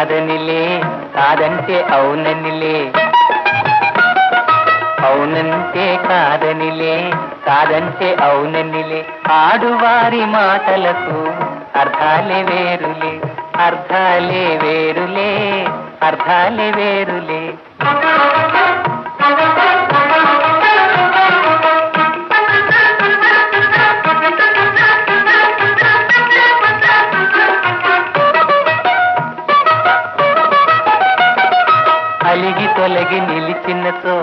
కాదనిలే, కాదంటే అవుననిలే. అవునంటే కాదనిలే, కాదంటే అవుననిలే. ఆడువారి మాటలకు అర్థాలే వేరులే, అర్థాలే వేరులే, అర్థాలే వేరులే. అలిగి తొలగి నిలిచినతో,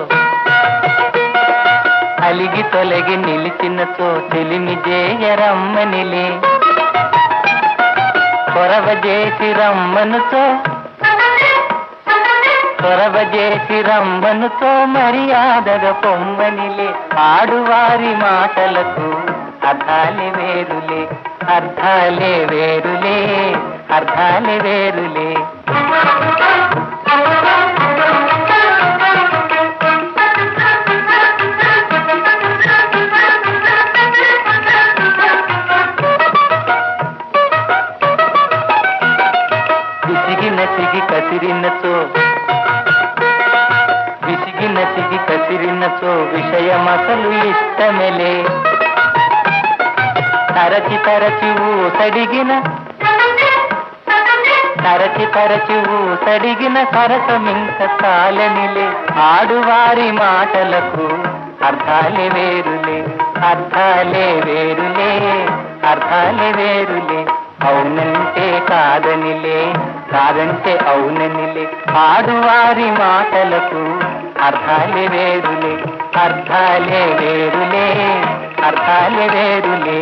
అలిగి తొలగి నిలిచినతో తెలిమి జేయరమ్మనిలే. కొరవ చేసి రమ్మనుతో, కొరవ చేసి రమ్మనుతో మర్యాదగా పొమ్మనిలే. ఆడువారి మాటలకు అర్థాలే వేరులే, అర్థాలే వేరులే, అర్థాలే వేరులే. విసిగి కసిరినచో, విసిగి నసిగి కసిరినచో విషయమసలు ఇష్టమెలే. తరచి తరచి ఊసడిగిన, తరచి తరచి ఊసడిగిన సరసమింక కాలనిలే. ఆడువారి మాటలకు అర్థాలే వేరులే, అర్థాలే వేరులే, అర్థాలే వేరులే. అవునంటే కాదనిలే, కాదంటే అవుననిలే. ఆడువారి మాటలకు అర్థాలే వేరులే, అర్థాలే వేరులే, అర్థాలే వేరులే.